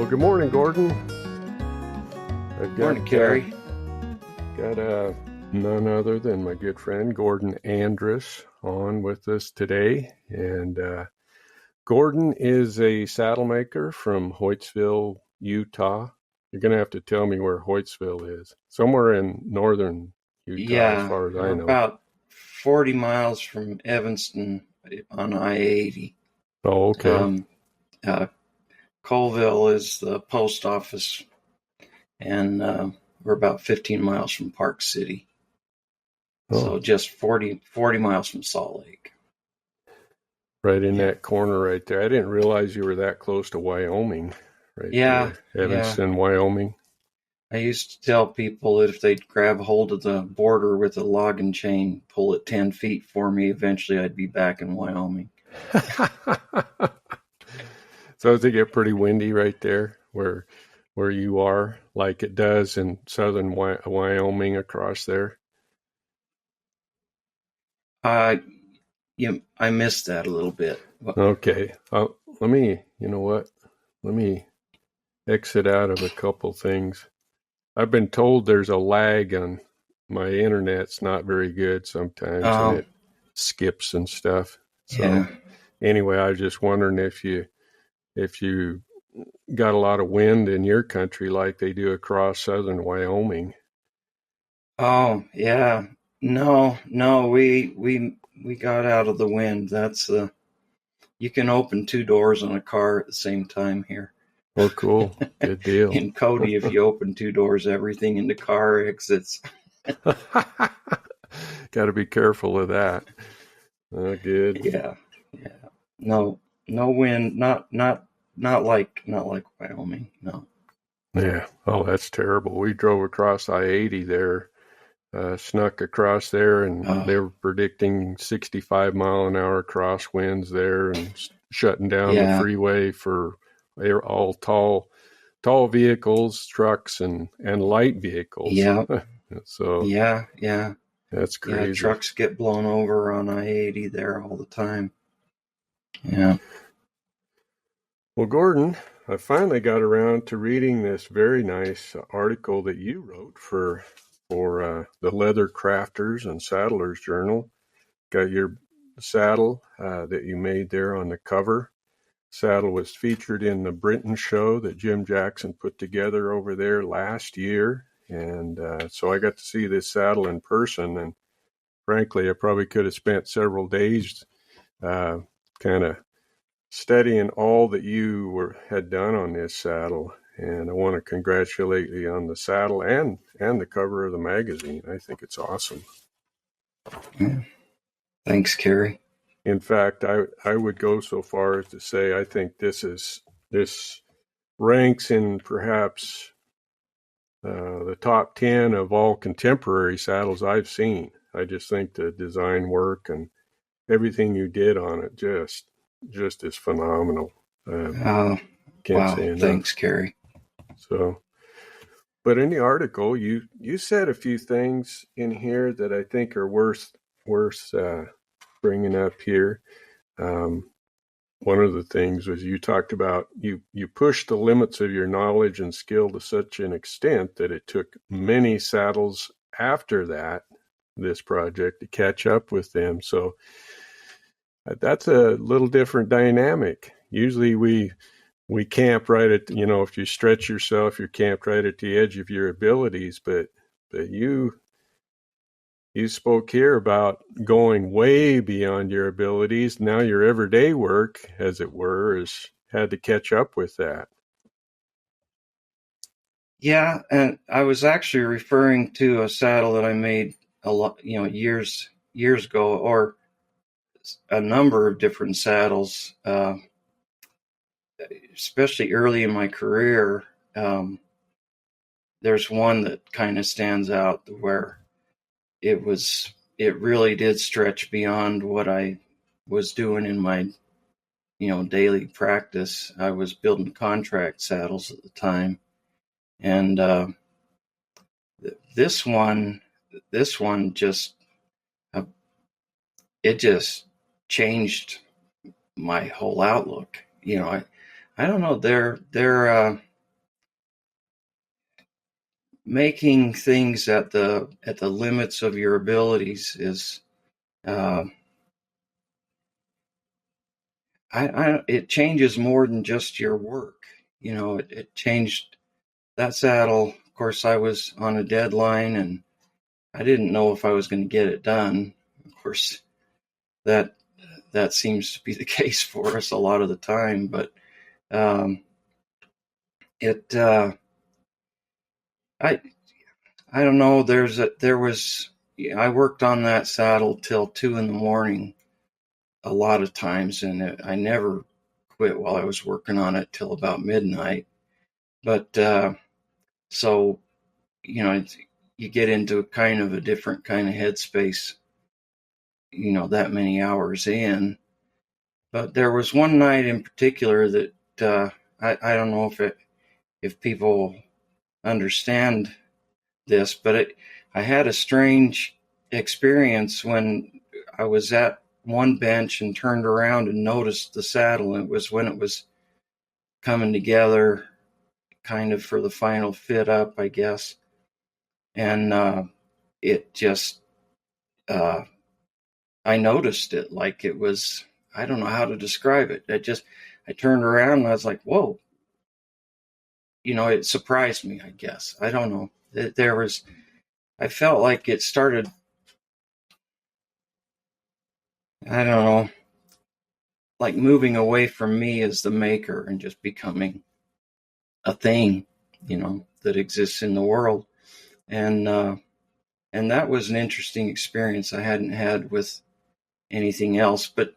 Well, good morning, Gordon. Morning, Kerry. Got none other than my good friend Gordon Andrus on with us today. And Gordon is a saddle maker from Hoytsville, Utah. You're going to have to tell me where Hoytsville is. Somewhere in northern Utah, as far as I know. About 40 miles from Evanston on I-80. Oh, okay. Colville is the post office, and we're about 15 miles from Park City. So just 40 miles from Salt Lake. Right in that corner right there. I didn't realize you were that close to Wyoming. Right there. Evanston, Wyoming. I used to tell people that if they'd grab hold of the border with a logging chain, pull it 10 feet for me, eventually I'd be back in Wyoming. So does it get pretty windy right there where you are, like it does in southern Wyoming across there? I missed that a little bit. Okay. Let me exit out of a couple things. I've been told there's a lag on my internet's not very good sometimes, and it skips and stuff. So anyway, I was just wondering if you got a lot of wind in your country like they do across southern Wyoming. Oh, yeah. No, we got out of the wind. That's you can open two doors on a car at the same time here. Oh, cool. Good deal. In Cody, if you open two doors, everything in the car exits. Got to be careful of that. Oh, good. Yeah. No wind. Not like Wyoming. No. Yeah. Oh, that's terrible. We drove across I-80 there, snuck across there, and they were predicting 65 mile an hour crosswinds there, and shutting down the freeway for all tall vehicles, trucks, and light vehicles. Yeah. So yeah, that's crazy. Yeah, trucks get blown over on I-80 there all the time. Yeah. Well, Gordon, I finally got around to reading this very nice article that you wrote for the Leather Crafters and Saddlers Journal. Got your saddle that you made there on the cover. Saddle was featured in the Britain show that Jim Jackson put together over there last year. And so I got to see this saddle in person. And frankly, I probably could have spent several days kind of studying all that you had done on this saddle. And I want to congratulate you on the saddle and the cover of the magazine. I think it's awesome. Yeah. Thanks, Kerry. In fact, I would go so far as to say I think this ranks in perhaps the top 10 of all contemporary saddles I've seen. I just think the design work and everything you did on it just is phenomenal. Wow, thanks, Kerry. So, but in the article, you said a few things in here that I think are worth bringing up here. One of the things was you talked about you pushed the limits of your knowledge and skill to such an extent that it took many saddles after this project to catch up with them. So that's a little different dynamic. Usually we camp right at, if you stretch yourself, you're camped right at the edge of your abilities, but you spoke here about going way beyond your abilities. Now your everyday work, as it were, has had to catch up with that. Yeah, and I was actually referring to a saddle that I made a lot, years ago, or a number of different saddles, especially early in my career. There's one that kind of stands out where it really did stretch beyond what I was doing in my, daily practice. I was building contract saddles at the time. And this one just, it just changed my whole outlook. I don't know. making things at the limits of your abilities is, uh, it changes more than just your work. It changed that saddle. Of course, I was on a deadline and I didn't know if I was going to get it done. Of course, that seems to be the case for us a lot of the time. But um, it, I don't know. I worked on that saddle till 2 a.m. a lot of times, and I never quit while I was working on it till about midnight. But so you get into kind of a different kind of headspace, that many hours in. But there was one night in particular that I don't know if people understand this, but I had a strange experience when I was at one bench and turned around and noticed the saddle. And it was when it was coming together, kind of for the final fit up, I guess. And it just, I noticed it like it was, I don't know how to describe it. I turned around and I was like, whoa. It surprised me, I guess. I don't know. I felt like it started, I don't know, like moving away from me as the maker and just becoming a thing, that exists in the world. And that was an interesting experience I hadn't had with anything else. But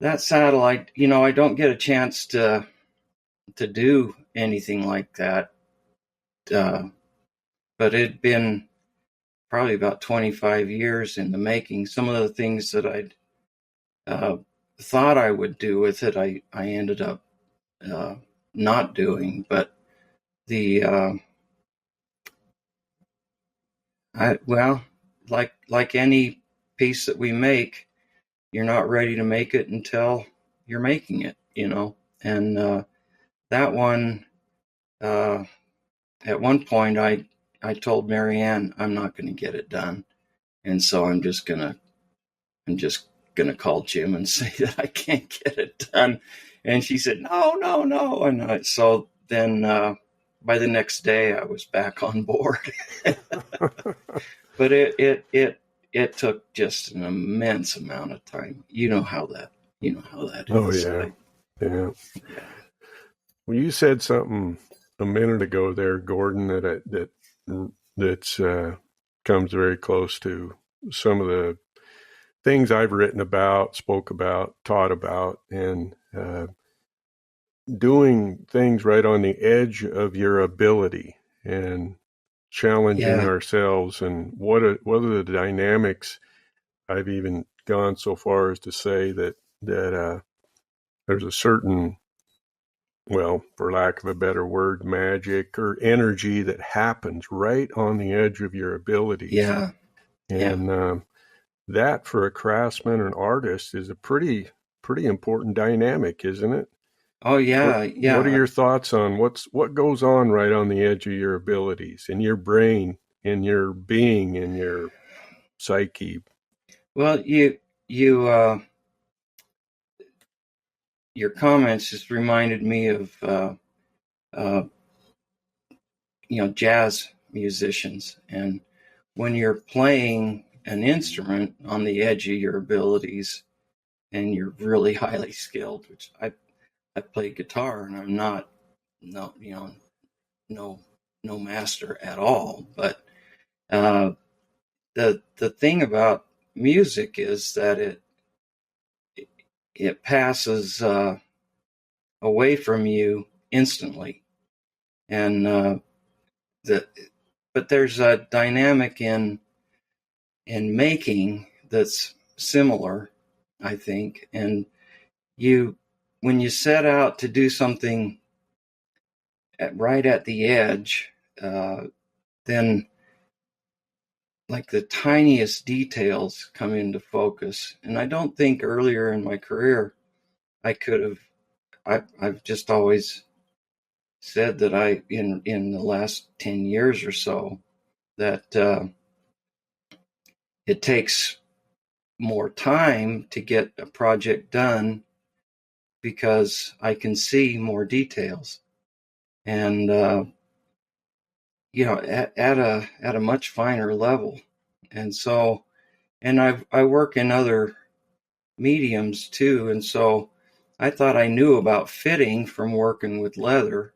that saddle, I don't get a chance to do anything like that. But it'd been probably about 25 years in the making. Some of the things that I'd thought I would do with it, I ended up not doing. But the like any piece that we make, you're not ready to make it until you're making it, And that one, at one point, I told Marianne I'm not going to get it done, and so I'm just gonna call Jim and say that I can't get it done. And she said, no, no, no. And so then by the next day, I was back on board. But it took just an immense amount of time. You know how that Oh is. yeah. Yeah. Well, you said something a minute ago there, Gordon, that's comes very close to some of the things I've written about, spoke about, taught about, and doing things right on the edge of your ability and challenging ourselves. And what are the dynamics? I've even gone so far as to say that there's a certain, well, for lack of a better word, magic or energy that happens right on the edge of your abilities. Yeah. And that for a craftsman or an artist is a pretty important dynamic, isn't it? Oh yeah. What are your thoughts on what goes on right on the edge of your abilities, in your brain, in your being, in your psyche? Well, your comments just reminded me of jazz musicians, and when you're playing an instrument on the edge of your abilities and you're really highly skilled, which I play guitar and I'm not no master at all, but the thing about music is that it passes away from you instantly, and but there's a dynamic in making that's similar, I think. And when you set out to do something right at the edge, then like the tiniest details come into focus. And I don't think earlier in my career I could have. I've just always said that in the last 10 years or so, that it takes more time to get a project done because I can see more details, and at a much finer level. And so, and I work in other mediums too, and so I thought I knew about fitting from working with leather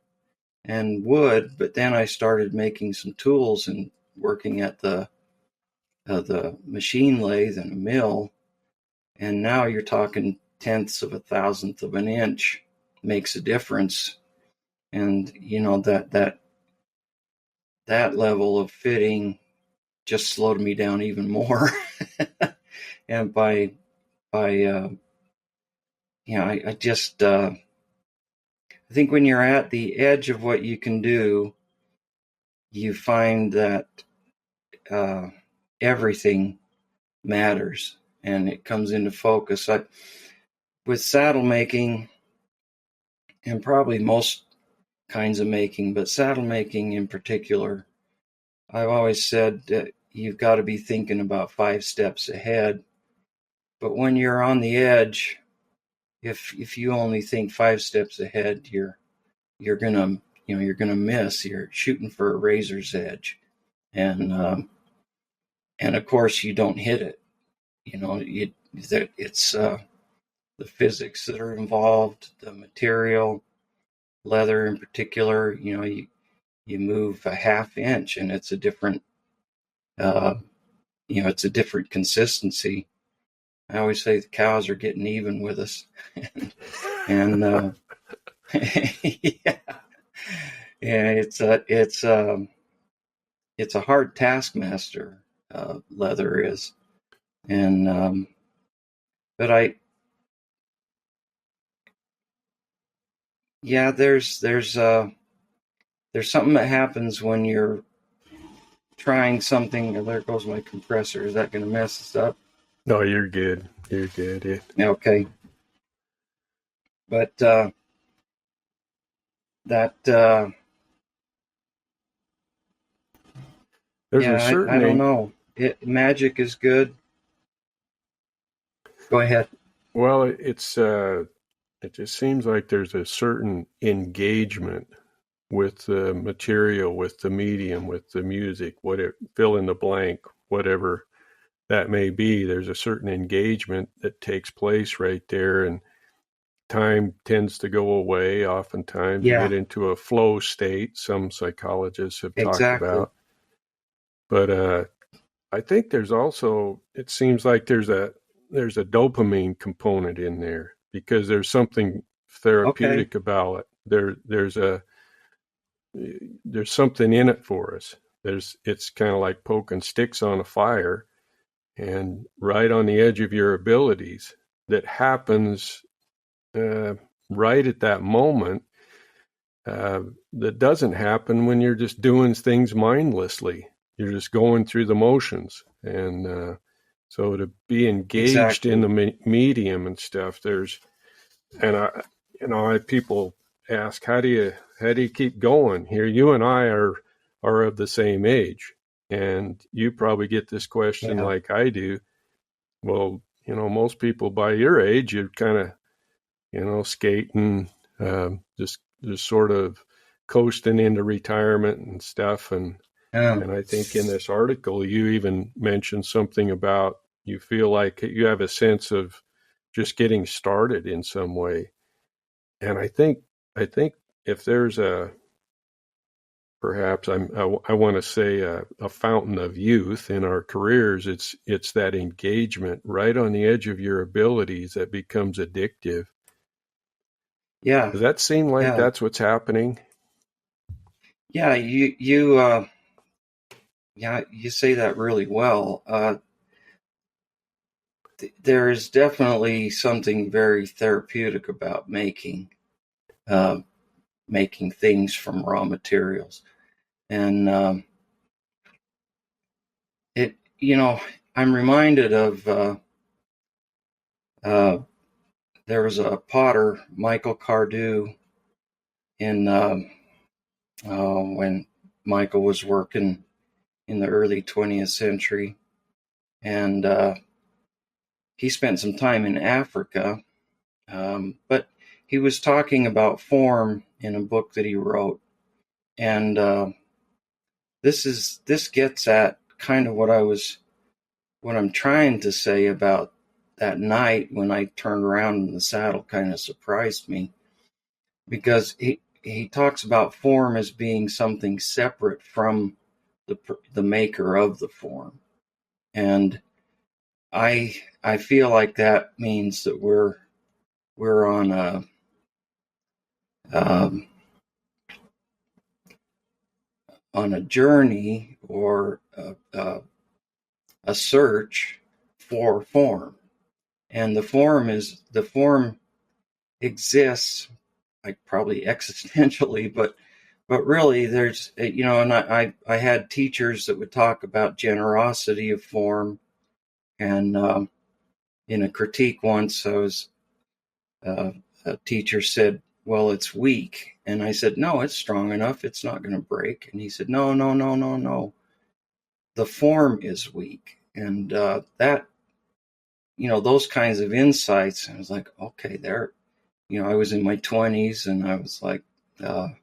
and wood, but then I started making some tools and working at the machine lathe and a mill, and now you're talking tenths of a thousandth of an inch makes a difference. And that level of fitting just slowed me down even more. And I just I think when you're at the edge of what you can do, you find that everything matters and it comes into focus. With saddle making, and probably most kinds of making, but saddle making in particular, I've always said that you've got to be thinking about 5 steps ahead. But when you're on the edge, if you only think 5 steps ahead, you're gonna miss. You're shooting for a razor's edge, and of course you don't hit it. It's the physics that are involved, the material, leather in particular. You move a half inch, and it's a different it's a different consistency. I always say the cows are getting even with us, and yeah, it's a hard taskmaster. Leather is, and but there's something that happens when you're trying something. There goes my compressor. Is that going to mess us up? No, you're good. You're good. Yeah. Okay. But that There's a certain I don't know. Magic is good. Go ahead. Well, it just seems like there's a certain engagement with the material, with the medium, with the music, fill in the blank, whatever that may be. There's a certain engagement that takes place right there, and time tends to go away. Oftentimes you get into a flow state, some psychologists have talked about. But I think there's also, it seems like there's a dopamine component in there, because there's something therapeutic about it. There's something in it for us. It's kind of like poking sticks on a fire, and right on the edge of your abilities, that happens right at that moment. That doesn't happen when you're just doing things mindlessly. You're just going through the motions, and so to be engaged in the medium and stuff, people ask, how do you keep going here? You and I are of the same age, and you probably get this question like I do. Well, most people by your age, you're kind of, skating, just sort of coasting into retirement and stuff. And I think in this article, you even mentioned something about you feel like you have a sense of just getting started in some way. And I think if there's perhaps I want to say a fountain of youth in our careers, it's that engagement right on the edge of your abilities that becomes addictive. Yeah. Does that seem like that's what's happening? Yeah, you say that really well. There is definitely something very therapeutic about making things from raw materials, and I'm reminded of there was a potter, Michael Cardew, in when Michael was working in the early 20th century. And he spent some time in Africa, but he was talking about form in a book that he wrote. And this gets at kind of what I'm trying to say about that night when I turned around and the saddle kind of surprised me, because he talks about form as being something separate from the maker of the form. And I feel like that means that we're on um, a journey or a search for form, and the form exists, like probably existentially, but really there's, and I had teachers that would talk about generosity of form, and in a critique once, a teacher said, well, it's weak. And I said, no, it's strong enough. It's not going to break. And he said, no, no, no, no, no. The form is weak. And that, those kinds of insights, I was like, okay, I was in my 20s and I was like, well,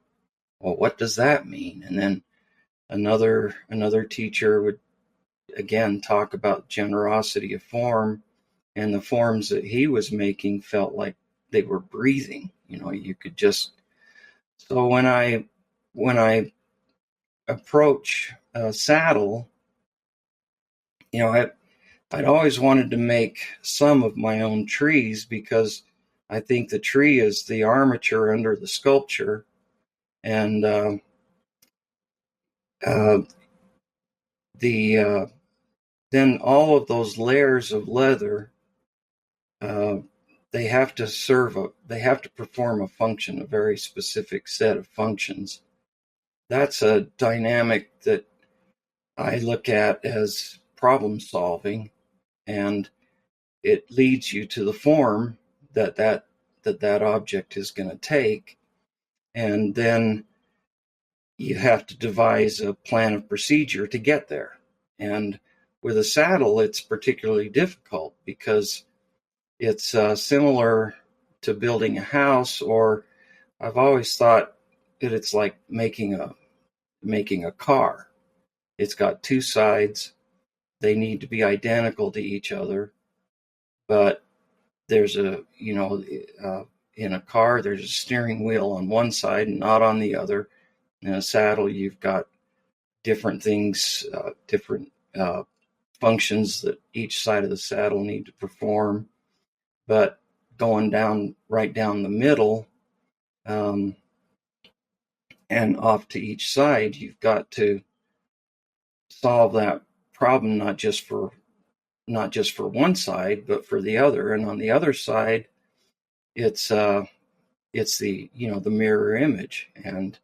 what does that mean? And then another teacher would again talk about generosity of form, and the forms that he was making felt like they were breathing. You could just. So when I approach a saddle, I'd always wanted to make some of my own trees, because I think the tree is the armature under the sculpture, and uh, then all of those layers of leather, uh, they have to perform a function, a very specific set of functions. That's a dynamic that I look at as problem solving, and it leads you to the form that object is going to take, and then you have to devise a plan of procedure to get there. And with a saddle, it's particularly difficult because it's similar to building a house, or I've always thought that it's like making a car. It's got two sides. They need to be identical to each other, but there's in a car, there's a steering wheel on one side and not on the other. In a saddle, you've got different things, different functions that each side of the saddle need to perform. But going right down the middle, and off to each side, you've got to solve that problem, not just for one side, but for the other. And on the other side, it's the the mirror image, and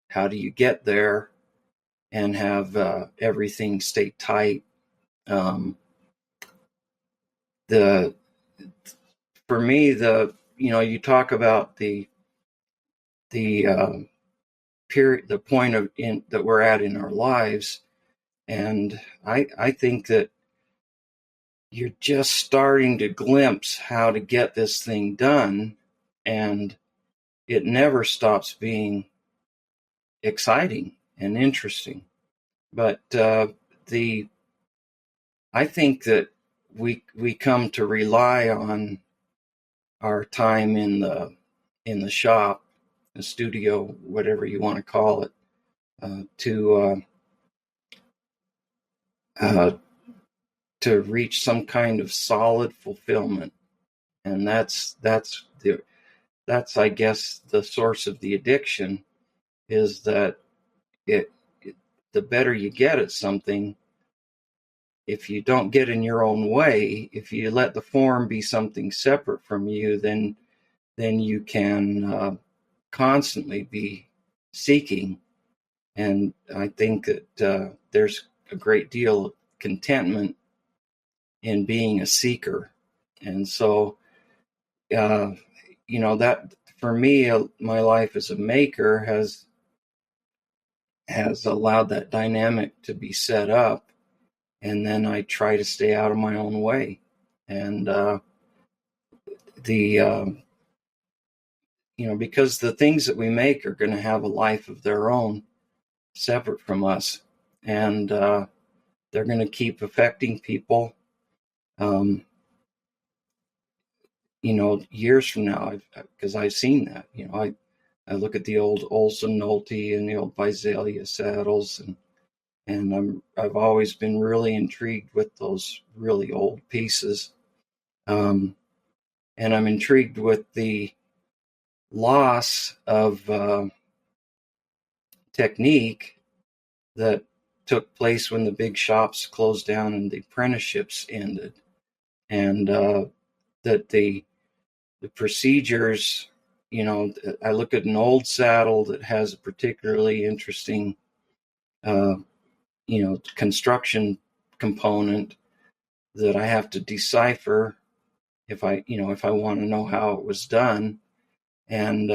how do you get there and have everything stay tight. The For me, you talk about the period, the point that we're at in our lives, and I think that you're just starting to glimpse how to get this thing done, and it never stops being exciting and interesting. But I think that we come to rely on our time in the shop, the studio, whatever you want to call it, to reach some kind of solid fulfillment, and that's I guess the source of the addiction, is that the better you get at something, if you don't get in your own way, if you let the form be something separate from you, then you can constantly be seeking. And I think that there's a great deal of contentment in being a seeker. And so, that for me, my life as a maker has allowed that dynamic to be set up, and then I try to stay out of my own way. And the because the things that we make are going to have a life of their own, separate from us, and they're going to keep affecting people. Years from now, because I've seen that. I look at the old Olson Nolte and the old Visalia saddles, and I've always been really intrigued with those really old pieces, and I'm intrigued with the loss of technique that took place when the big shops closed down and the apprenticeships ended, and that the procedures. I look at an old saddle that has a particularly interesting, construction component that I have to decipher if I want to know how it was done, and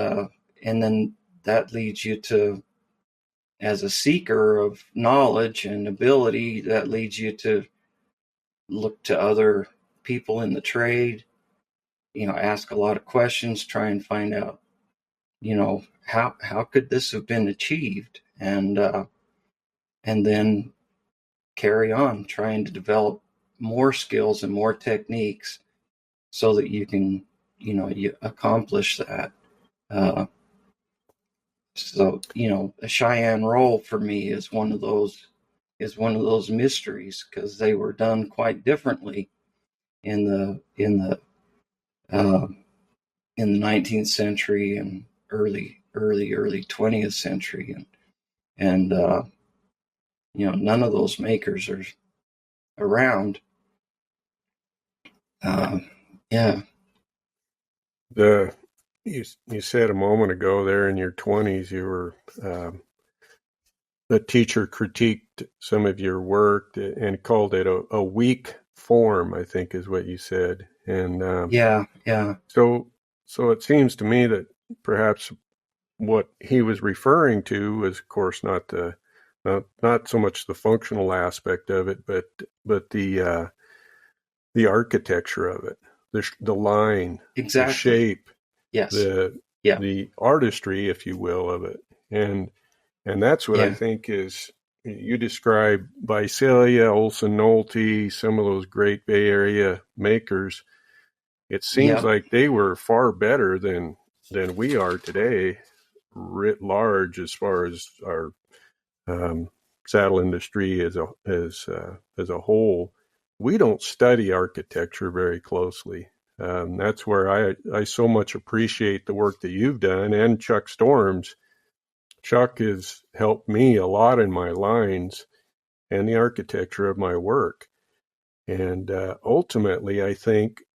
then that leads you to, as a seeker of knowledge and ability, that leads you to look to other people in the trade, ask a lot of questions, try and find out, how could this have been achieved, and then carry on trying to develop more skills and more techniques so that you can, you accomplish that. So, a Cheyenne roll for me is one of those mysteries, because they were done quite differently in the 19th century and early 20th century, and none of those makers are around. Yeah. You said a moment ago there in your 20s you were the teacher critiqued some of your work and called it a weak form, I think is what you said. And yeah. So it seems to me that perhaps what he was referring to was, of course, not so much the functional aspect of it, but the architecture of it, the line, Exactly. the shape, Yes. the artistry, if you will, of it, and that's what I think is. You describe Visalia, Olson Nolte, some of those great Bay Area makers. It seems like they were far better than we are today, writ large, as far as our saddle industry as a whole. We don't study architecture very closely. That's where I so much appreciate the work that you've done, and Chuck Storms. Chuck has helped me a lot in my lines and the architecture of my work. And ultimately, I think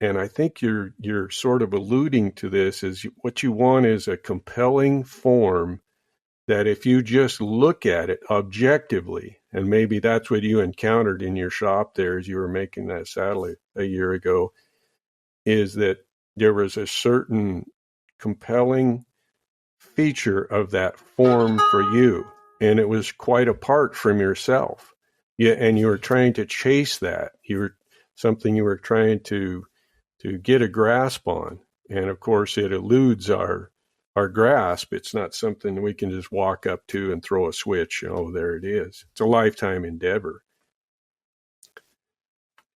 you're sort of alluding to this, is what you want is a compelling form that if you just look at it objectively, and maybe that's what you encountered in your shop there as you were making that saddle a year ago, is that there was a certain compelling feature of that form for you, and it was quite apart from yourself. Yeah, and you were trying to chase that. You were trying to get a grasp on, and of course it eludes our grasp. It's not something we can just walk up to and throw a switch. There it is. It's a lifetime endeavor.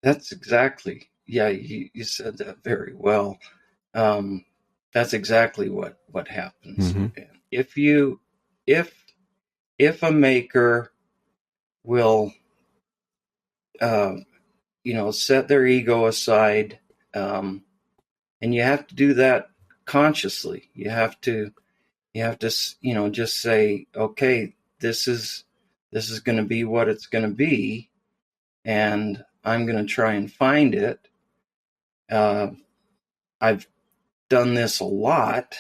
That's exactly. Yeah, you said that very well. That's exactly what happens. Mm-hmm. If a maker will set their ego aside, and you have to do that consciously. You have to just say, okay, this is going to be what it's going to be, and I'm going to try and find it. I've done this a lot,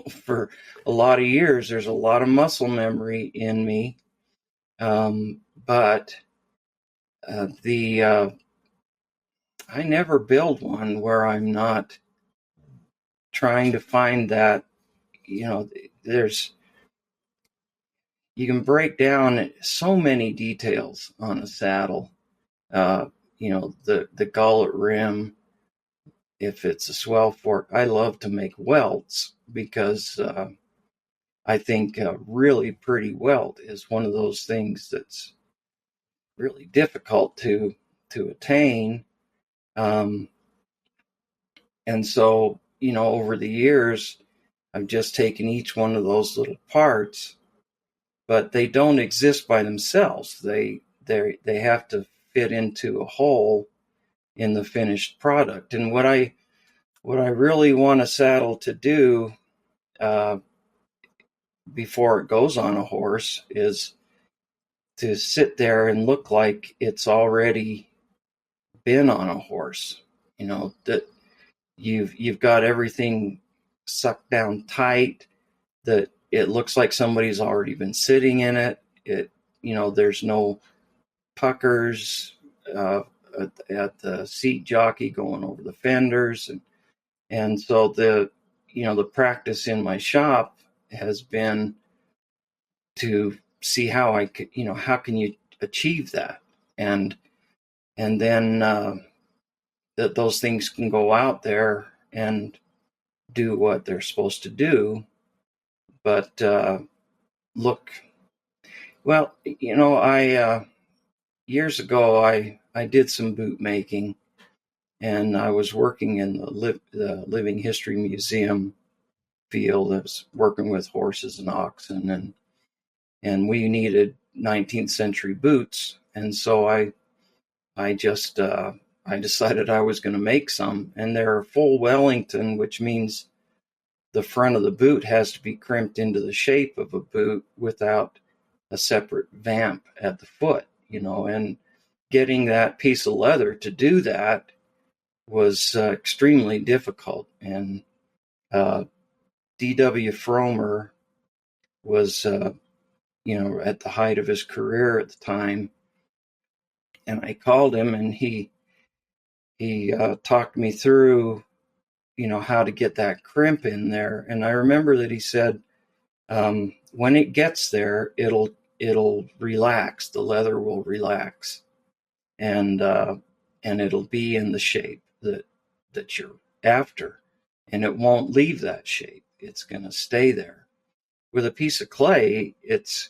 for a lot of years. There's a lot of muscle memory in me, but I never build one where I'm not trying to find that. There's you can break down so many details on a saddle. The gullet rim, if it's a swell fork. I love to make welts because I think a really pretty welt is one of those things that's really difficult to attain. Um, and so, over the years, I've just taken each one of those little parts, but they don't exist by themselves. They have to fit into a hole in the finished product. And what I really want a saddle to do uh, before it goes on a horse is to sit there and look like it's already been on a horse. That you've got everything sucked down tight, that it looks like somebody's already been sitting in it. There's no puckers at the seat jockey going over the fenders, and so the practice in my shop has been to see how I could, how can you achieve that, and then that those things can go out there and do what they're supposed to do, but look, well, I years ago I did some boot making, and I was working in the Living History Museum field. I was working with horses and oxen, and we needed 19th century boots, and so I just I decided I was going to make some, and they're full Wellington, which means the front of the boot has to be crimped into the shape of a boot without a separate vamp at the foot, and getting that piece of leather to do that was extremely difficult. And D.W. Fromer was, at the height of his career at the time, and I called him, and he talked me through, how to get that crimp in there. And I remember that he said, when it gets there, it'll relax. The leather will relax, and it'll be in the shape that you're after, and it won't leave that shape. It's going to stay there. With a piece of clay, it's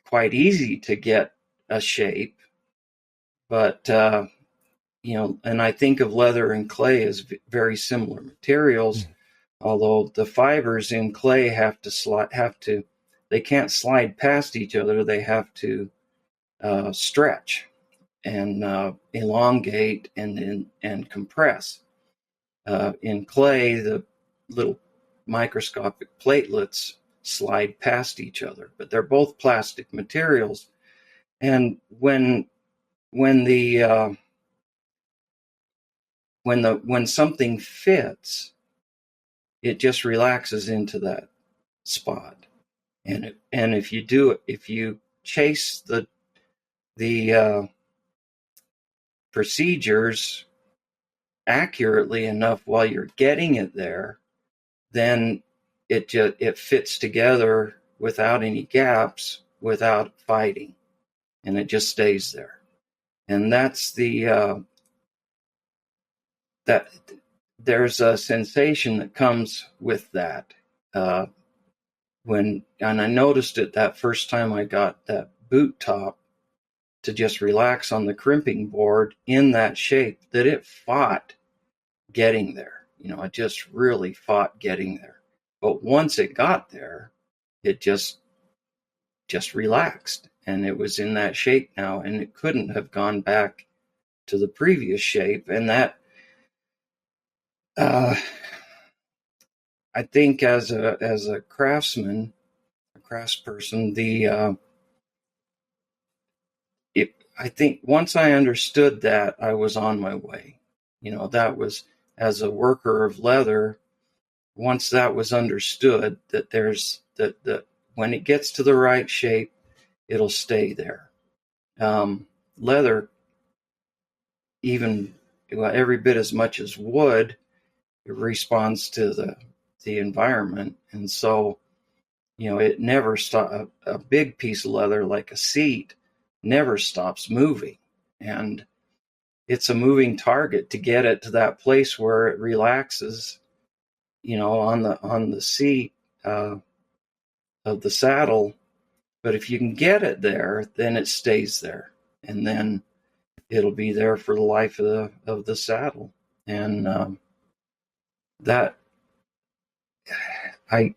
quite easy to get a shape, but and I think of leather and clay as very similar materials. Although the fibers in clay they can't slide past each other. They have to stretch and elongate and compress. In clay, the little microscopic platelets slide past each other, but they're both plastic materials. And when something fits, it just relaxes into that spot. And if you chase the procedures accurately enough while you're getting it there, then it fits together without any gaps, without fighting, and it just stays there. And that's that there's a sensation that comes with that. And I noticed it that first time I got that boot top to just relax on the crimping board in that shape, that it fought getting there. It just really fought getting there. But once it got there, it just relaxed, and it was in that shape now, and it couldn't have gone back to the previous shape. And that I think as a craftsman, a craftsperson, I think once I understood that, I was on my way. That was, as a worker of leather, once that was understood, that that when it gets to the right shape, it'll stay there. Leather, even every bit as much as wood, it responds to the environment, and so it never stop. A big piece of leather like a seat never stops moving, and it's a moving target to get it to that place where it relaxes, on the seat of the saddle. But if you can get it there, then it stays there, and then it'll be there for the life of the saddle. And that I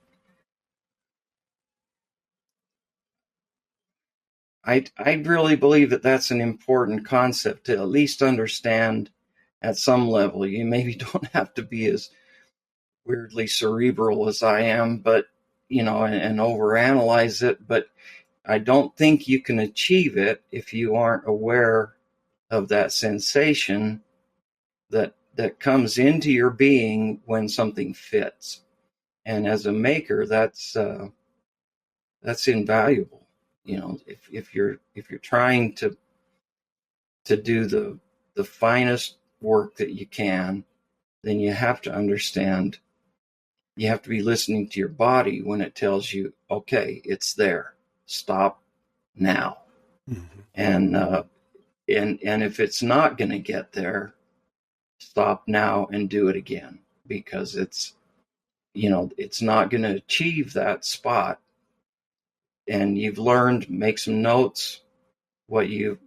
I really believe that that's an important concept to at least understand at some level. You maybe don't have to be as weirdly cerebral as I am, but and overanalyze it. But I don't think you can achieve it if you aren't aware of that sensation that comes into your being when something fits. And as a maker, that's invaluable. If you're trying to do the finest work that you can, then you have to understand. You have to be listening to your body when it tells you, okay, it's there. Stop now. Mm-hmm. And if it's not going to get there, stop now and do it again, because it's not going to achieve that spot. And you've learned, make some notes. What you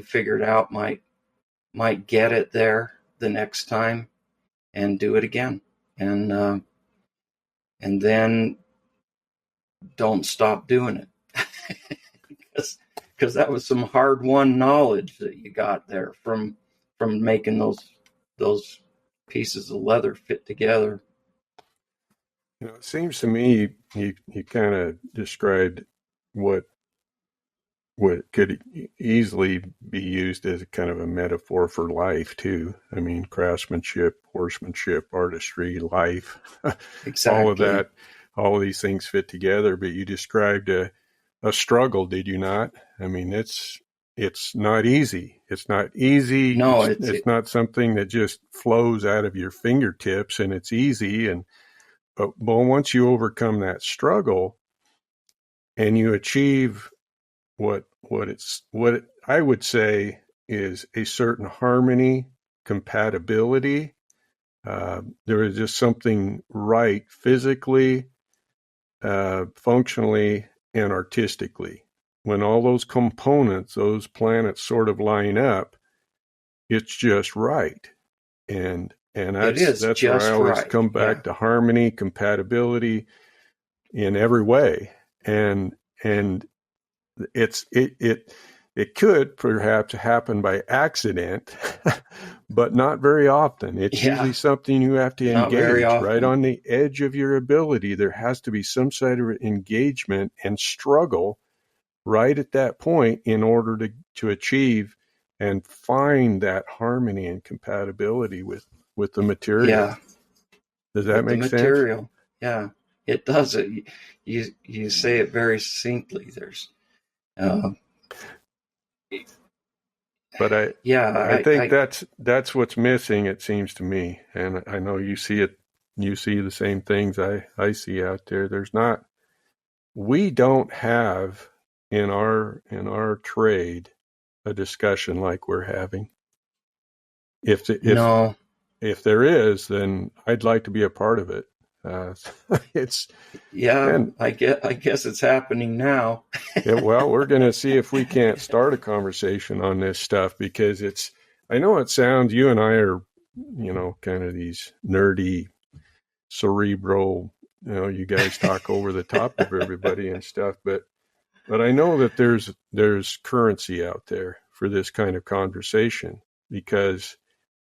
figured out might get it there the next time, and do it again. And then don't stop doing it. Because that was some hard-won knowledge that you got there from making those pieces of leather fit together. It seems to me you kind of described what could easily be used as a kind of a metaphor for life too. I mean, craftsmanship, horsemanship, artistry, life, Exactly. all of that, all of these things fit together. But you described a struggle, did you not? I mean, it's not easy. It's not easy. No, it's not something that just flows out of your fingertips and it's easy. But once you overcome that struggle and you achieve what I would say is a certain harmony, compatibility, there is just something right physically, functionally, and artistically. When all those components, those planets sort of line up, it's just right. And that's where I always come back to harmony, compatibility in every way. And it could perhaps happen by accident, but not very often. It's usually something you have to engage right on the edge of your ability. There has to be some sort of engagement and struggle right at that point in order to achieve and find that harmony and compatibility with the material. Yeah. Does that make sense? Material. Yeah, it does. You say it very succinctly. There's but I think that's what's missing, it seems to me. And I know you see it, you see the same things I see out there. We don't have in our trade a discussion like we're having. If there is, then I'd like to be a part of it. I guess it's happening now. Well, we're going to see if we can't start a conversation on this stuff, because I know it sounds, you and I are, kind of these nerdy, cerebral, you guys talk over the top of everybody and stuff, but I know that there's currency out there for this kind of conversation, because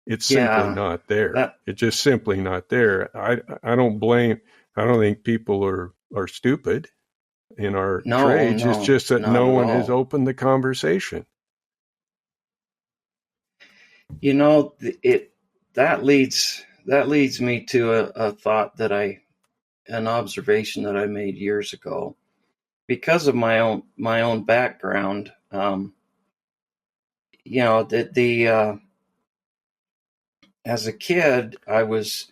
it's simply not there. It's just simply not there. I don't think people are stupid in our trades. It's just that no one has opened the conversation. That leads me to a thought an observation that I made years ago, because of my own background. As a kid, I was,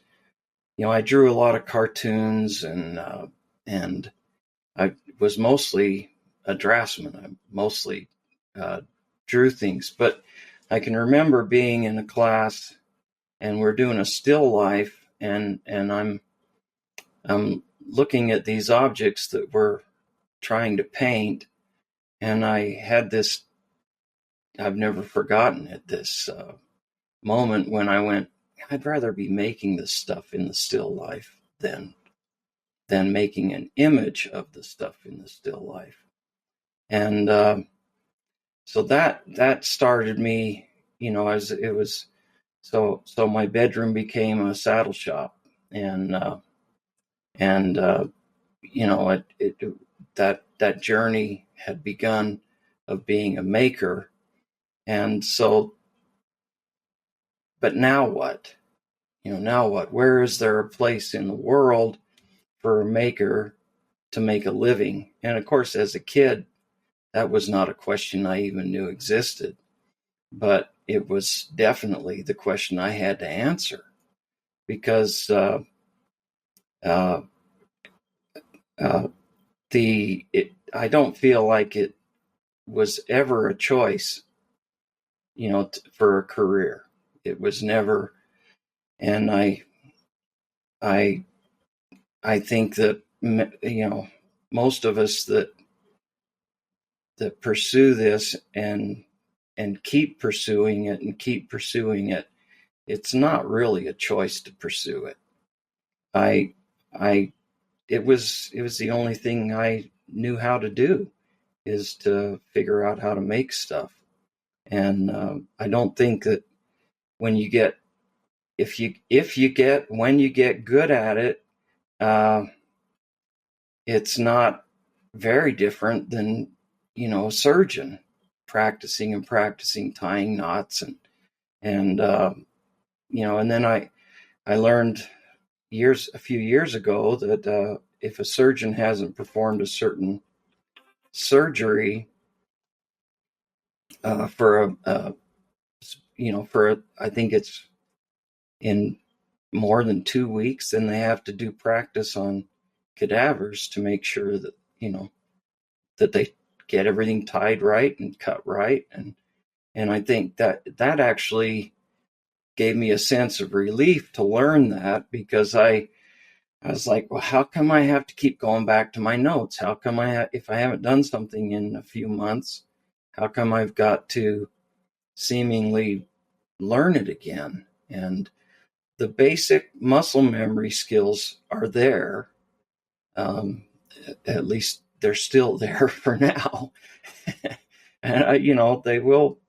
I drew a lot of cartoons and was mostly a draftsman. I mostly drew things, but I can remember being in a class and we're doing a still life, and I'm looking at these objects that we're trying to paint, and I had this, I've never forgotten it, this moment when I went, I'd rather be making this stuff in the still life than making an image of the stuff in the still life. And so that started me, so my bedroom became a saddle shop, and that journey had begun of being a maker. And so, but now what? Now what? Where is there a place in the world for a maker to make a living? And of course, as a kid, that was not a question I even knew existed, but it was definitely the question I had to answer, because I don't feel like it was ever a choice, for a career. It was never, and I think that most of us that pursue this and keep pursuing it, it's not really a choice to pursue it. It was the only thing I knew how to do, is to figure out how to make stuff. And I don't think that when you get good at it, it's not very different than a surgeon practicing tying knots, and and then I learned a few years ago that if a surgeon hasn't performed a certain surgery for I think it's in more than 2 weeks, then they have to do practice on cadavers to make sure that that they get everything tied right and cut right. And I think that actually gave me a sense of relief to learn that, because I was like, well, how come I have to keep going back to my notes? How come if I haven't done something in a few months, how come I've got to seemingly learn it again? And the basic muscle memory skills are there. At least they're still there for now. And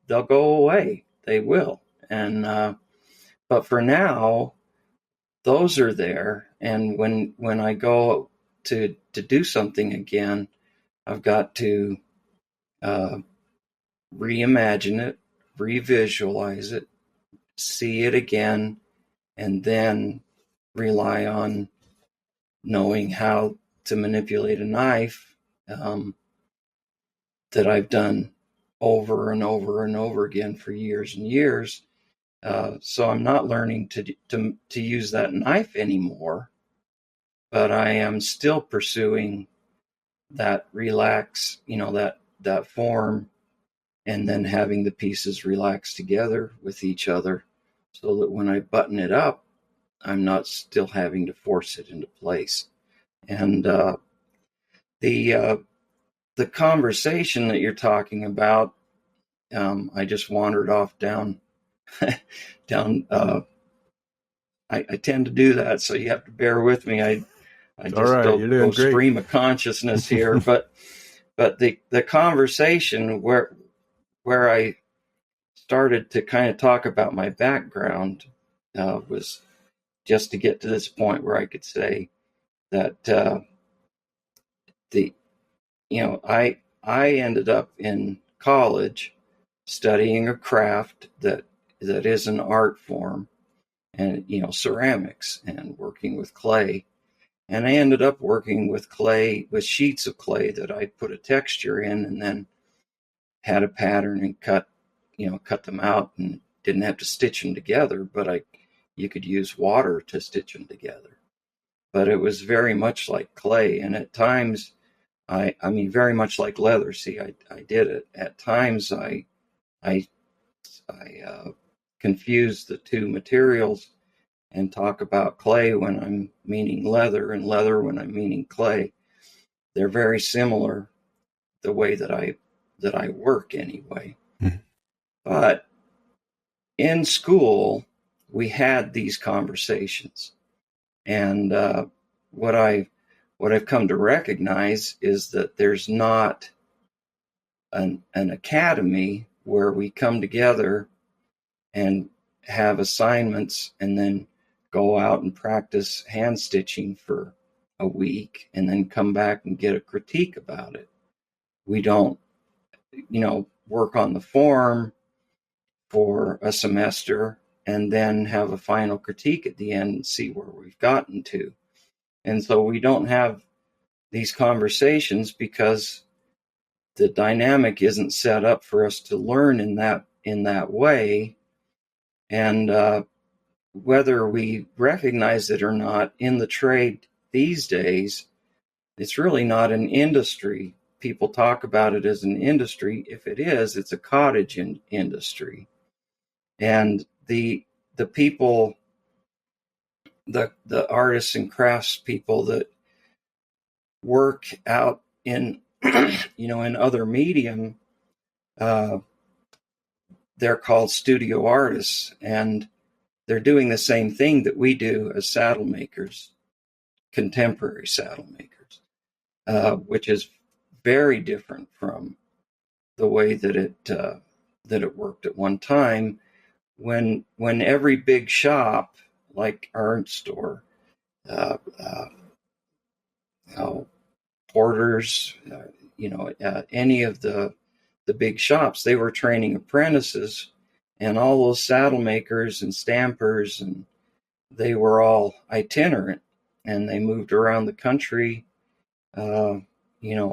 they'll go away. They will. And but for now, those are there. And when I go to do something again, I've got to reimagine it, revisualize it, see it again, and then rely on knowing how to manipulate a knife, that I've done over and over and over again for years and years. So I'm not learning to use that knife anymore, but I am still pursuing that relax, that form, and then having the pieces relax together with each other, so that when I button it up, I'm not still having to force it into place. And the conversation that you're talking about, I just wandered off down. I tend to do that, so you have to bear with me. I just go stream of consciousness here, but the conversation where I started to kind of talk about my background was just to get to this point where I could say that I ended up in college studying a craft that is an art form, and ceramics, and working with clay. And I ended up working with sheets of clay that I put a texture in, and then had a pattern and cut them out, and didn't have to stitch them together, but you could use water to stitch them together. But it was very much like clay, and at times I mean, very much like leather. See, I did it. At times, I confuse the two materials and talk about clay when I'm meaning leather, and leather when I'm meaning clay. They're very similar, the way that I work anyway. Mhm. But in school, we had these conversations, and what I've come to recognize is that there's not an academy where we come together and have assignments and then go out and practice hand stitching for a week and then come back and get a critique about it. We don't, work on the form for a semester and then have a final critique at the end and see where we've gotten to. And so we don't have these conversations because the dynamic isn't set up for us to learn in that way. And whether we recognize it or not, in the trade these days, it's really not an industry. People talk about it as an industry. If it is, it's a cottage industry. And the people, the artists and crafts people that work out in in other medium, they're called studio artists, and they're doing the same thing that we do as saddle makers, contemporary saddle makers, which is very different from the way that it worked at one time, when every big shop like Ernst or uh, uh, Porter's, any of the big shops, they were training apprentices, and all those saddle makers and stampers, and they were all itinerant, and they moved around the country, a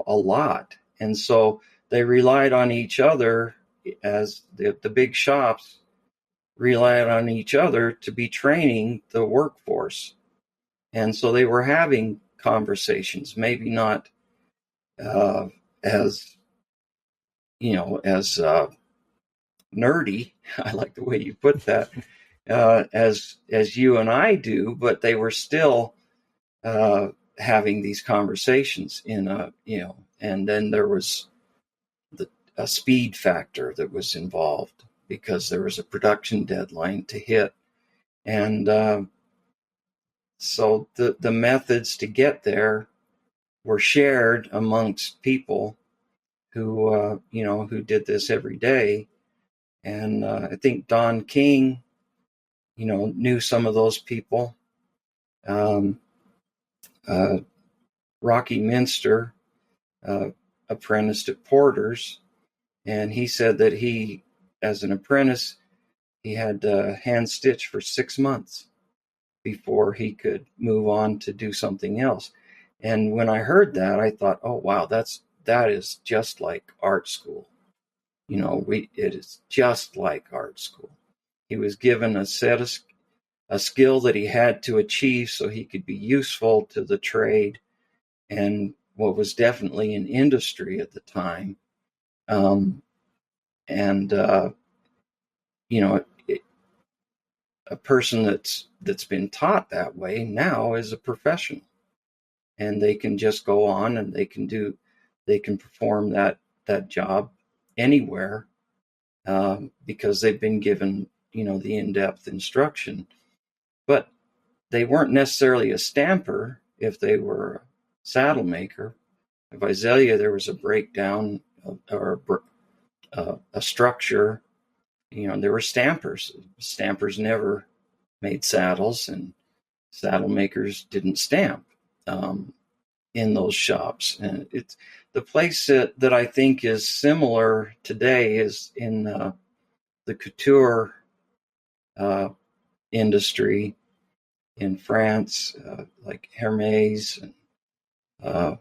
lot. And so they relied on each other, as the big shops relied on each other to be training the workforce. And so they were having conversations, maybe not as, as nerdy. I like the way you put that, as you and I do, but they were still having these conversations and then there was a speed factor that was involved because there was a production deadline to hit. And so the methods to get there were shared amongst people who did this every day. And I think Don King, knew some of those people. Um, uh, Rocky Minster apprenticed at Porter's, and he said that he, as an apprentice, he had hand stitch for 6 months before he could move on to do something else. And when I heard that, I thought, oh wow, that is just like art school. It is just like art school. He was given a skill that he had to achieve so he could be useful to the trade and what was definitely an industry at the time. And a person that's been taught that way now is a professional, and they can just go on and they can perform that job anywhere, because they've been given the in-depth instruction. But they weren't necessarily a stamper if they were a saddle maker. If Visalia, there was a breakdown or a structure. There were stampers. Stampers never made saddles, and saddle makers didn't stamp in those shops. And it's the place that I think is similar today is in the couture industry in France, like Hermes. And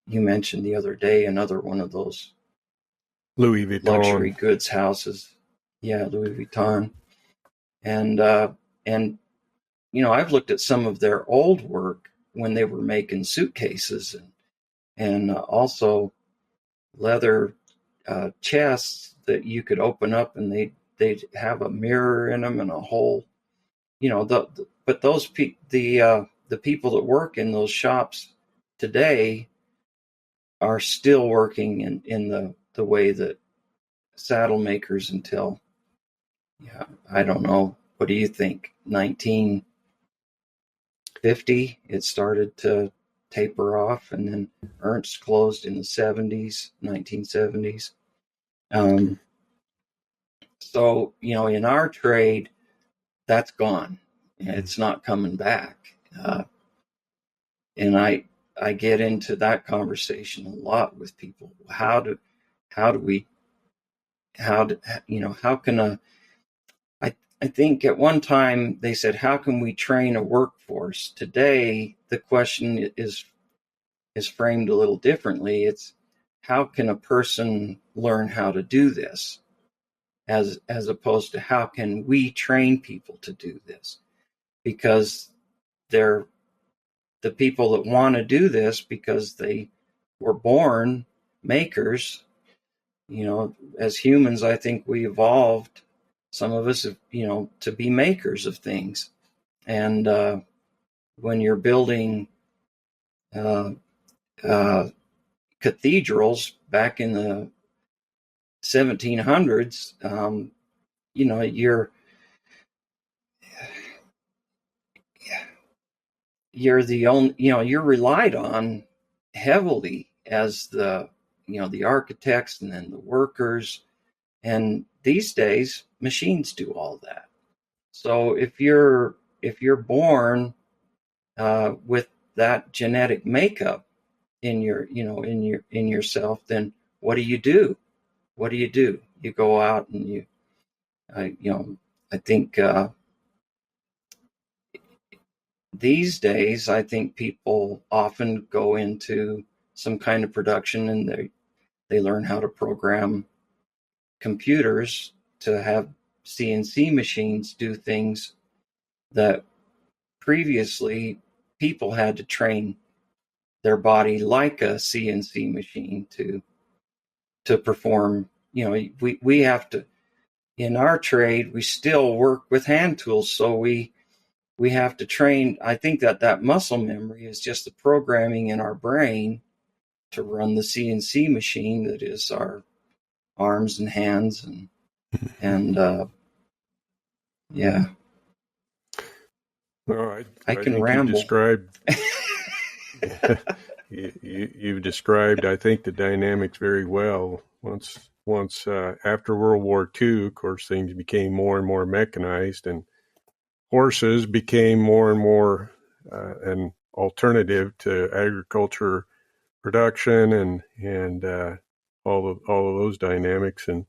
you mentioned the other day another one of those Louis Vuitton. luxury goods houses. Yeah, Louis Vuitton. And I've looked at some of their old work when they were making suitcases, and and also leather chests that you could open up, and they'd have a mirror in them and a whole, but those the people that work in those shops today are still working in the way that saddle makers until, I don't know, what do you think, 1950 it started to taper off, and then Ernst closed in the 1970s. So, in our trade, that's gone. It's not coming back. And I get into that conversation a lot with people. How can I think at one time they said, how can we train a workforce? Today, the question is framed a little differently. It's, how can a person learn how to do this? As opposed to, how can we train people to do this? Because they're the people that want to do this because they were born makers. As humans, I think we evolved, some of us, to be makers of things. And when you're building cathedrals back in the 1700s, you're the only, you're relied on heavily as the architects and then the workers. And these days, machines do all that. So if you're born with that genetic makeup in yourself, then what do you do? What do? You go out and I think these days, I think people often go into some kind of production, and they learn how to program computers to have CNC machines do things that previously people had to train their body like a CNC machine to perform. We have to, in our trade, we still work with hand tools, so we have to train. I think that muscle memory is just the programming in our brain to run the CNC machine that is our arms and hands, and yeah. Well, I can think ramble. You've described, I think, the dynamics very well. Once after World War II, of course, things became more and more mechanized, and horses became more and more an alternative to agriculture production, and all of those dynamics. And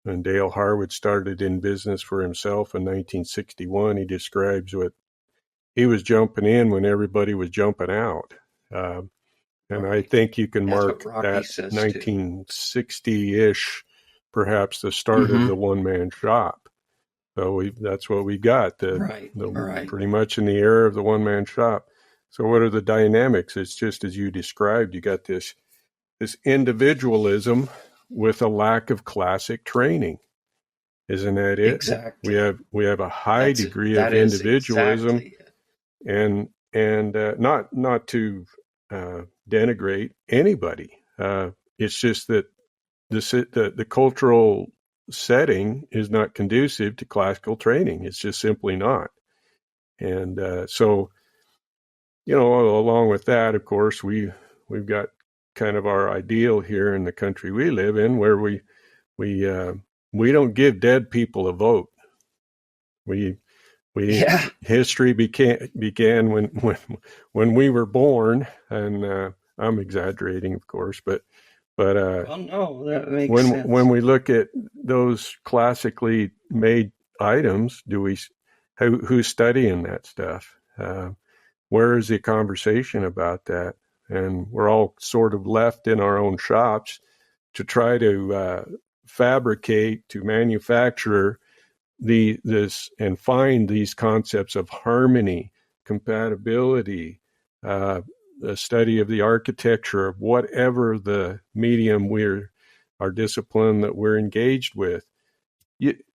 when Dale Harwood started in business for himself in 1961, he describes what he was jumping in when everybody was jumping out. And I think you can mark that 1960-ish, perhaps the start of the one-man shop. So that's what we got, pretty much in the era of the one-man shop. So what are the dynamics? It's just as you described. You got this individualism with a lack of classic training. Isn't that it? Exactly. We have a high degree of individualism, exactly, and not to denigrate anybody. It's just that the cultural setting is not conducive to classical training. It's just simply not. And so, along with that, of course, we've got kind of our ideal here in the country we live in, where we don't give dead people a vote. History began when we were born, and I'm exaggerating, of course, but well, no, that makes sense. When we look at those classically made items, who's studying that stuff? Where is the conversation about that? And we're all sort of left in our own shops to try to fabricate, to manufacture this and find these concepts of harmony, compatibility, the study of the architecture of whatever the medium our discipline that we're engaged with.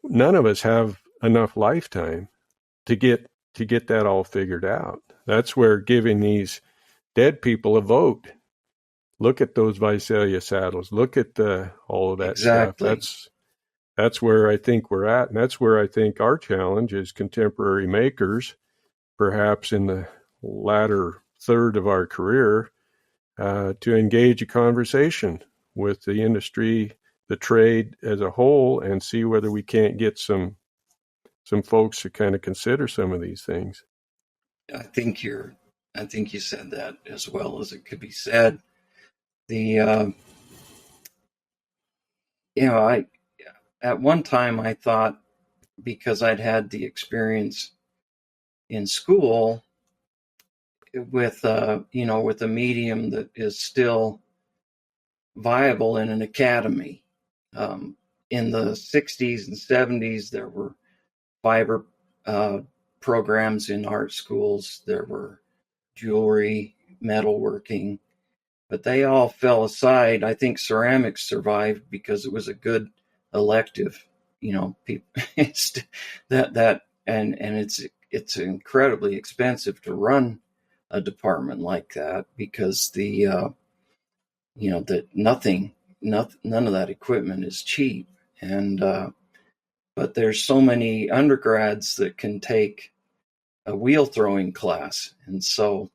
None of us have enough lifetime to get that all figured out. That's where giving these dead people a vote. Look at those Visalia saddles. Look at all of that exactly. stuff. That's where I think we're at, and that's where I think our challenge as contemporary makers, perhaps in the latter third of our career, to engage a conversation with the industry, the trade as a whole, and see whether we can't get some folks to kind of consider some of these things. I think you said that as well as it could be said. The I at one time I thought, because I'd had the experience in school with with a medium that is still viable in an academy. In the 60s and 70s, there were fiber programs in art schools. There were jewelry, metalworking, but they all fell aside. I think ceramics survived because it was a good elective. That and it's incredibly expensive to run a department like that, because that none of that equipment is cheap. And but there's so many undergrads that can take a wheel throwing class, and so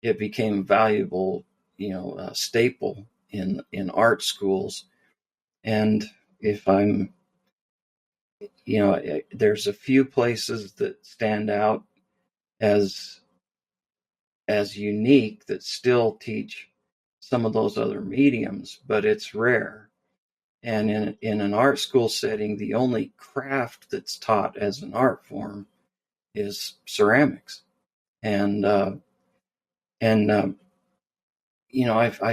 it became a valuable staple in art schools. And if I'm there's a few places that stand out as unique that still teach some of those other mediums, but it's rare. And in an art school setting, the only craft that's taught as an art form is ceramics. And I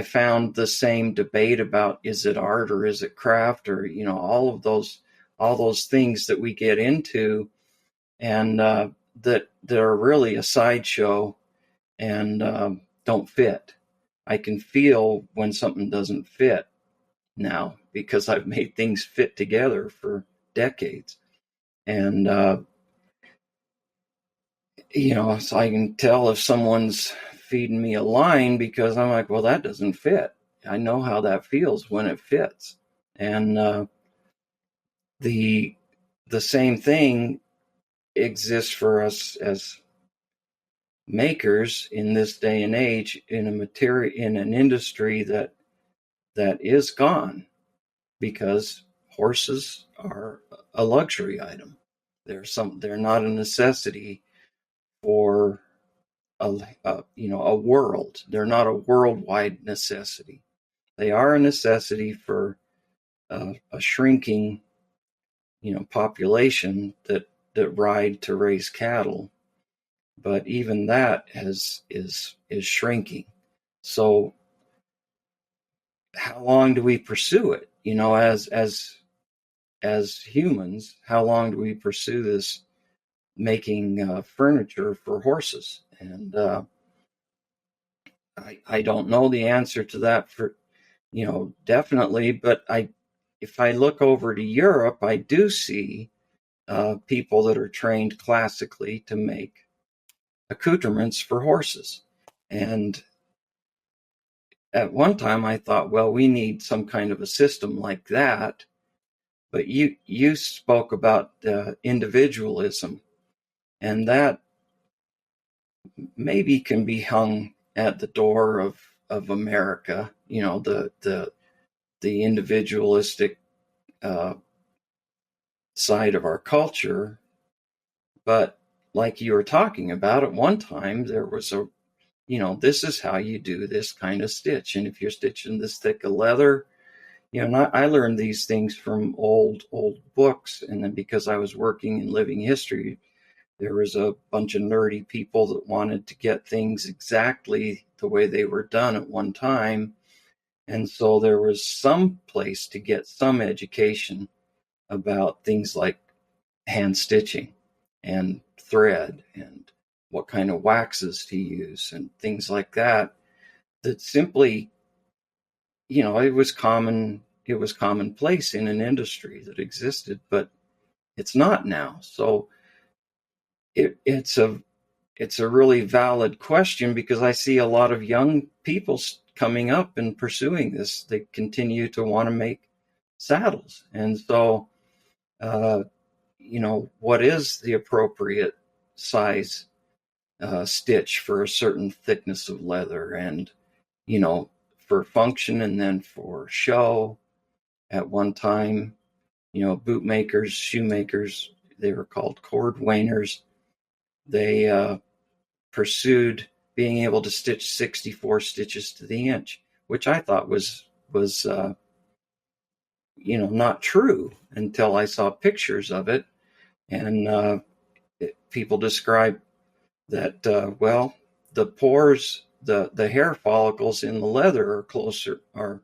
found the same debate about, is it art or is it craft, or all those things that we get into, and that are really a sideshow and don't fit. I can feel when something doesn't fit now, because I've made things fit together for decades. And so I can tell if someone's feeding me a line, because I'm like, well, that doesn't fit. I know how that feels when it fits. And the same thing exists for us as makers in this day and age, in an industry that is gone, because horses are a luxury item. They're not a necessity for a world. They're not a worldwide necessity. They are a necessity for a shrinking population that ride to raise cattle, but even that is shrinking. So how long do we pursue it? As humans, how long do we pursue this, making furniture for horses? And I don't know the answer to that for definitely, but if I look over to Europe, I do see people that are trained classically to make accoutrements for horses. And at one time I thought, well, we need some kind of a system like that. But you spoke about individualism, and that maybe can be hung at the door of America, the individualistic side of our culture. But like you were talking about, at one time there was this is how you do this kind of stitch. And if you're stitching this thick of leather, I learned these things from old books. And then because I was working in living history, there was a bunch of nerdy people that wanted to get things exactly the way they were done at one time. And so there was some place to get some education about things like hand stitching and thread and what kind of waxes to use and things like that. that simply, it was commonplace in an industry that existed, but it's not now. So it's a really valid question, because I see a lot of young people coming up and pursuing this. They continue to want to make saddles. And so, what is the appropriate size stitch for a certain thickness of leather, and, for function and then for show? At one time, bootmakers, shoemakers, they were called cordwainers. They pursued being able to stitch 64 stitches to the inch, which I thought was not true until I saw pictures of it. And people describe that, the pores, the hair follicles in the leather are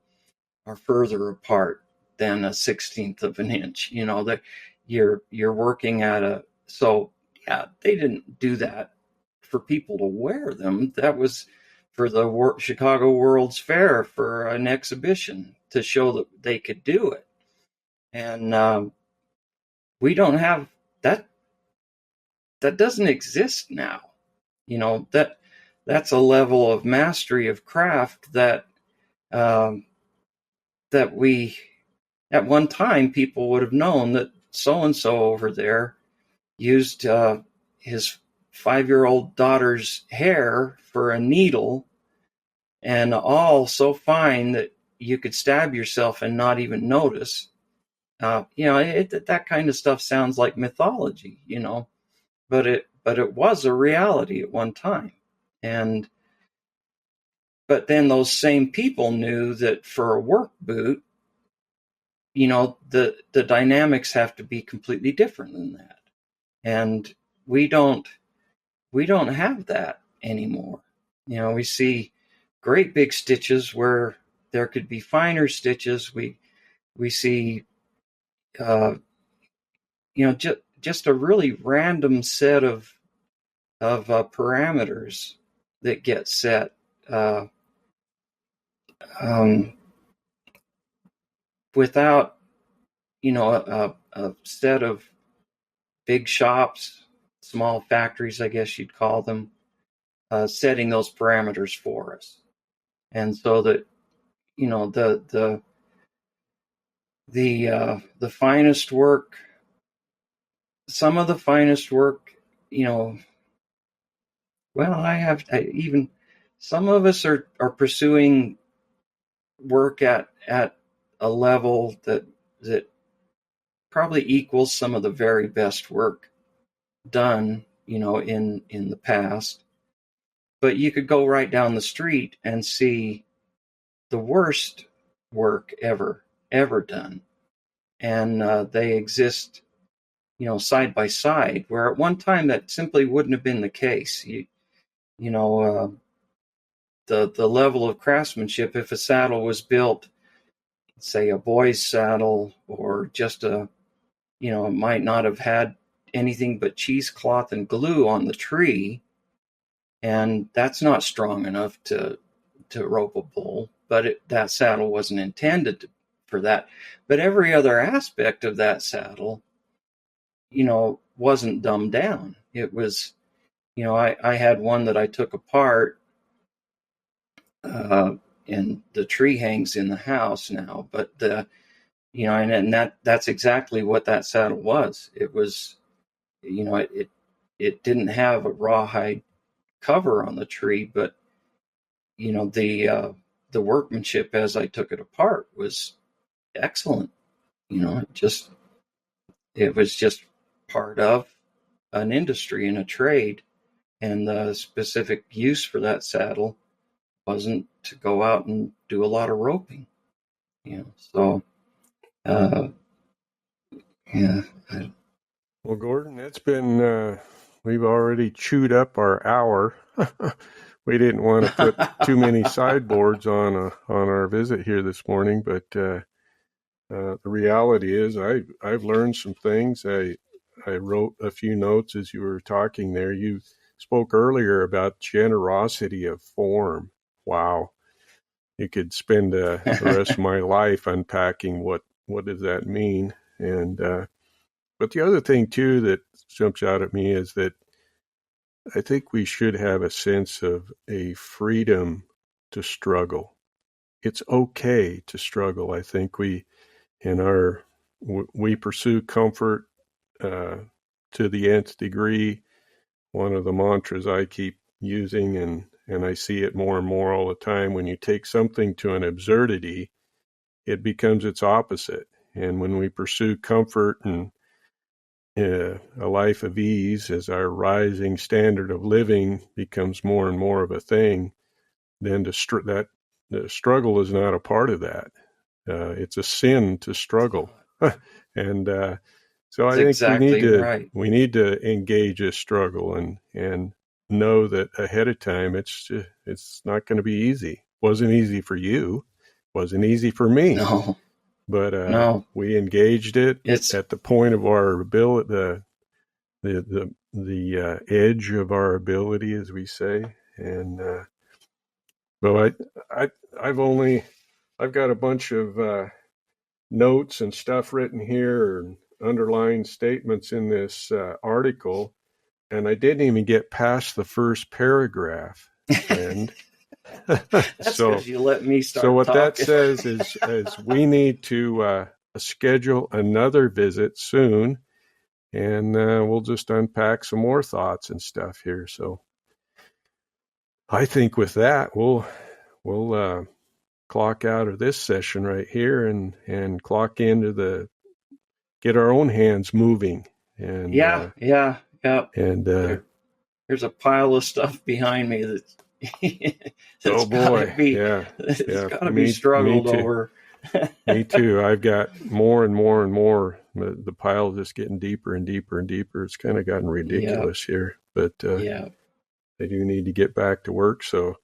further apart than a 16th of an inch. That you're working at so yeah, they didn't do that for people to wear them. That was for the Chicago World's Fair, for an exhibition to show that they could do it. And we don't have that. That doesn't exist now. That's a level of mastery of craft that that we, at one time, people would have known that so-and-so over there used his 5-year-old daughter's hair for a needle, and all so fine that you could stab yourself and not even notice. That kind of stuff sounds like mythology, but it was a reality at one time. But then those same people knew that for a work boot, the dynamics have to be completely different than that. And we don't have that anymore. We see great big stitches where there could be finer stitches. We see just a really random set of parameters that get set without a set of big shops, small factories, I guess you'd call them, setting those parameters for us. And so that the finest work, some of the finest work, even some of us are pursuing work at a level that probably equals some of the very best work done, in the past. But you could go right down the street and see the worst work ever done. And they exist, side by side, where at one time that simply wouldn't have been the case. The level of craftsmanship, if a saddle was built, say a boy's saddle, or just it might not have had anything but cheesecloth and glue on the tree, and that's not strong enough to rope a bull. But that saddle wasn't intended for that. But every other aspect of that saddle, wasn't dumbed down. It was, I had one that I took apart, and the tree hangs in the house now. But and that's exactly what that saddle was. It was, it didn't have a rawhide cover on the tree, but the workmanship as I took it apart was excellent. It was just part of an industry and a trade, and the specific use for that saddle wasn't to go out and do a lot of roping. So yeah. Well, Gordon, it's been we've already chewed up our hour. We didn't want to put too many sideboards on our visit here this morning, but the reality is I've learned some things. I wrote a few notes as you were talking there. You spoke earlier about generosity of form. Wow. you could spend the rest of my life unpacking what does that mean. And but the other thing too that jumps out at me is that I think we should have a sense of a freedom to struggle. It's okay to struggle. I think we pursue comfort to the nth degree. One of the mantras I keep using, and I see it more and more all the time, when you take something to an absurdity, it becomes its opposite. And when we pursue comfort and a life of ease as our rising standard of living becomes more and more of a thing, then the struggle is not a part of that. It's a sin to struggle. And so I think exactly right. we need to engage a struggle and know that ahead of time it's not going to be easy. Wasn't easy for you, wasn't easy for me. No. But No. we engaged it at the point of our ability, the edge of our ability, as we say. And well, I've got a bunch of notes and stuff written here and underlying statements in this article, and I didn't even get past the first paragraph. And that's because you let me start. So what talking. That says is we need to schedule another visit soon, and we'll just unpack some more thoughts and stuff here. So I think with that, we'll clock out of this session right here and clock into get our own hands moving. And yeah. And there's a pile of stuff behind me that's oh boy, it's got to be struggled over. Me too. I've got more and more and more. The pile just getting deeper and deeper and deeper. It's kind of gotten ridiculous here, but I do need to get back to work. So,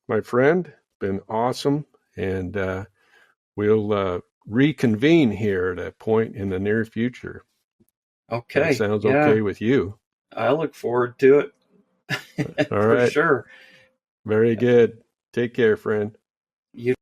my friend, been awesome, and we'll reconvene here at a point in the near future. Okay, that sounds okay with you? I look forward to it. All right, for sure. Very good. Take care, friend. You